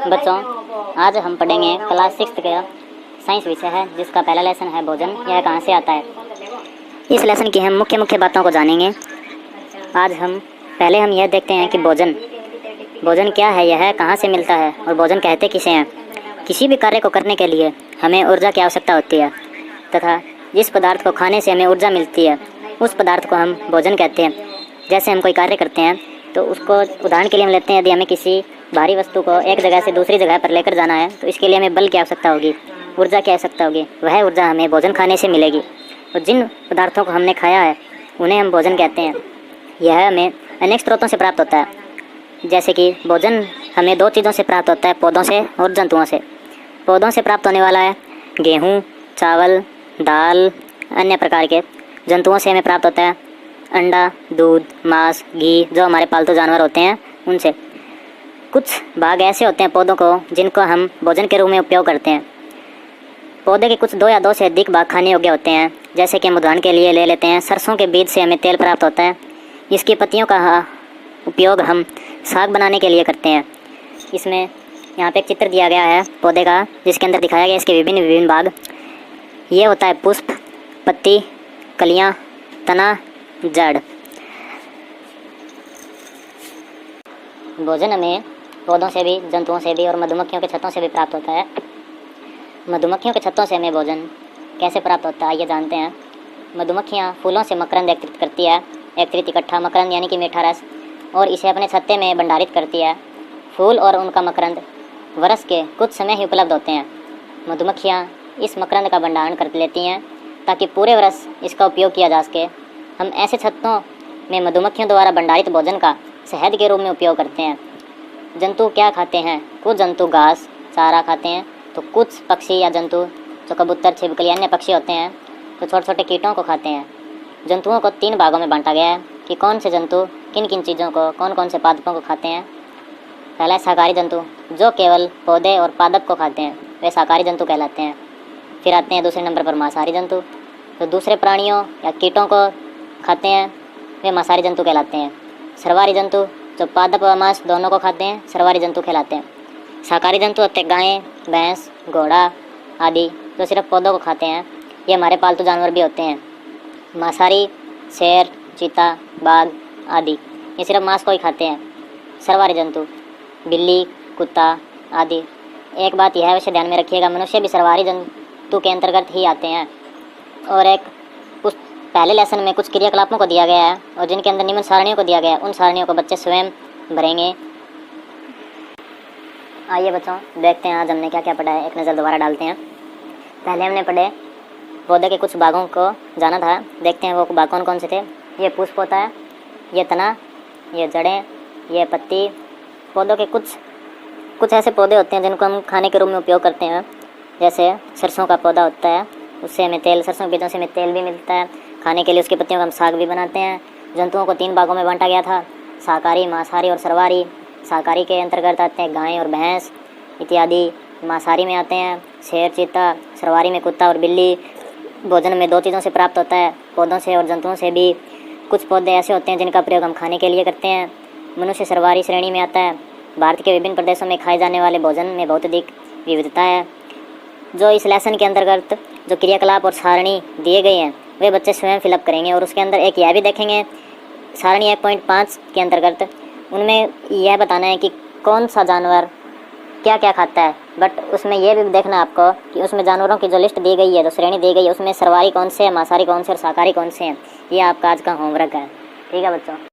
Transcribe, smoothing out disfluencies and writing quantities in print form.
बच्चों, आज हम पढ़ेंगे क्लास 6 का साइंस विषय है, जिसका पहला लेसन है भोजन। यह कहाँ से आता है। इस लेसन की हम मुख्य बातों को जानेंगे। आज हम यह देखते हैं कि भोजन क्या है, यह कहाँ से मिलता है और भोजन कहते किसे हैं। किसी भी कार्य को करने के लिए हमें ऊर्जा की आवश्यकता होती है तथा जिस पदार्थ को खाने से हमें ऊर्जा मिलती है उस पदार्थ को हम भोजन कहते हैं। जैसे हम कोई कार्य करते हैं तो उसको उदाहरण के लिए हम लेते हैं, यदि हमें किसी भारी वस्तु को एक जगह से दूसरी जगह पर लेकर जाना है तो इसके लिए हमें बल की आवश्यकता होगी, ऊर्जा की आवश्यकता होगी। वह ऊर्जा हमें भोजन खाने से मिलेगी और जिन पदार्थों को हमने खाया है उन्हें हम भोजन कहते हैं। यह हमें अनेक स्रोतों से प्राप्त होता है। जैसे कि भोजन हमें दो चीज़ों से प्राप्त होता है, पौधों से और जंतुओं से। पौधों से प्राप्त होने वाला है गेहूँ, चावल, दाल, अन्य प्रकार के। जंतुओं से हमें प्राप्त होता है अंडा, दूध, मांस, घी, जो हमारे पालतू जानवर होते हैं उनसे। कुछ भाग ऐसे होते हैं पौधों को जिनको हम भोजन के रूप में उपयोग करते हैं। पौधे के कुछ 2 या 2 से अधिक भाग खाने योग्य होते हैं। जैसे कि हम उदाहरण के लिए ले लेते हैं, सरसों के बीज से हमें तेल प्राप्त होता है। इसकी पत्तियों का उपयोग हम साग बनाने के लिए करते हैं। इसमें यहाँ पे एक चित्र दिया गया है पौधे का, जिसके अंदर दिखाया गया इसके विभिन्न भाग। ये होता है पुष्प, पत्ती, कलियाँ, तना, जड़। भोजन हमें पौधों से भी, जंतुओं से भी और मधुमक्खियों के छत्तों से भी प्राप्त होता है। मधुमक्खियों के छत्तों से हमें भोजन कैसे प्राप्त होता है ये जानते हैं। मधुमक्खियाँ फूलों से मकरंद एकत्रित करती है, एकत्रित इकट्ठा मकरंद यानी कि मीठा रस, और इसे अपने छत्ते में भंडारित करती है। फूल और उनका मकरंद वर्ष के कुछ समय ही उपलब्ध होते हैं। मधुमक्खियाँ इस मकरंद का भंडारण कर लेती हैं ताकि पूरे वर्ष इसका उपयोग किया जा सके। हम ऐसे छत्तों में मधुमक्खियों द्वारा भंडारित भोजन का शहद के रूप में उपयोग करते हैं। जंतु क्या खाते हैं? कुछ जंतु घास, चारा खाते हैं, तो कुछ पक्षी या जंतु जो कबूतर, छिपकली, अन्य पक्षी होते हैं तो छोटे छोटे कीटों को खाते हैं। जंतुओं को 3 भागों में बांटा गया है कि कौन से जंतु किन किन चीज़ों को, कौन कौन से पादपों को खाते हैं। पहला है शाकाहारी जंतु, जो केवल पौधे और पादप को खाते हैं, वे शाकाहारी जंतु कहलाते हैं। फिर आते हैं दूसरे नंबर पर मांसाहारी जंतु, तो दूसरे प्राणियों या कीटों को खाते हैं, वे मांसाहारी जंतु कहलाते हैं। सर्वाहारी जंतु, जो पादप व मांस दोनों को खाते हैं, सर्वाहारी जंतु कहलाते हैं। शाकाहारी जंतु होते हैं गायें, भैंस, घोड़ा आदि, जो सिर्फ पौधों को खाते हैं। ये हमारे पालतू जानवर भी होते हैं। मांसाहारी शेर, चीता, बाघ आदि, ये सिर्फ मांस को ही खाते हैं। सर्वाहारी जंतु बिल्ली, कुत्ता आदि। एक बात यह वैसे ध्यान में रखिएगा, मनुष्य भी सर्वाहारी जंतु के अंतर्गत ही आते हैं। और एक उस पहले लेसन में कुछ क्रियाकलापों को दिया गया है और जिनके अंदर निम्न सारणियों को दिया गया है, उन सारणियों को बच्चे स्वयं भरेंगे। आइए बच्चों, देखते हैं आज हमने क्या क्या पढ़ा है। एक नज़र दोबारा डालते हैं। पहले हमने पढ़े पौधे के कुछ भागों को जाना था। देखते हैं वो भाग कौन कौन से थे। ये पुष्प होता है, ये तना, ये जड़ें, ये पत्ती। पौधों के कुछ ऐसे पौधे होते हैं जिनको हम खाने के रूप में उपयोग करते हैं। जैसे सरसों का पौधा होता है, उससे हमें तेल, सरसों के बीजों से हमें तेल भी मिलता है। खाने के लिए उसकी पत्तियों का हम साग भी बनाते हैं। जंतुओं को 3 भागों में बांटा गया था, शाकाहारी, मांसाहारी और सर्वाहारी। शाकाहारी के अंतर्गत आते हैं गाय और भैंस इत्यादि। मांसाहारी में आते हैं शेर, चीता। सर्वाहारी में कुत्ता और बिल्ली। भोजन में 2 चीज़ों से प्राप्त होता है, पौधों से और जंतुओं से भी। कुछ पौधे ऐसे होते हैं जिनका प्रयोग हम खाने के लिए करते हैं। मनुष्य सर्वाहारी श्रेणी में आता है। भारत के विभिन्न प्रदेशों में खाए जाने वाले भोजन में बहुत अधिक विविधता है। जो इस लेसन के अंतर्गत जो क्रियाकलाप और सारणी दिए गए हैं वे बच्चे स्वयं फिलअप करेंगे। और उसके अंदर एक यह भी देखेंगे, सारणी 1.5 के अंतर्गत उनमें यह बताना है कि कौन सा जानवर क्या क्या खाता है। बट उसमें यह भी देखना है आपको कि उसमें जानवरों की जो लिस्ट दी गई है, जो श्रेणी दी गई है, उसमें सर्वाहारी कौन से हैं, मांसाहारी कौन से और शाकाहारी कौन से हैं। ये आपका आज का होमवर्क है। ठीक है बच्चों।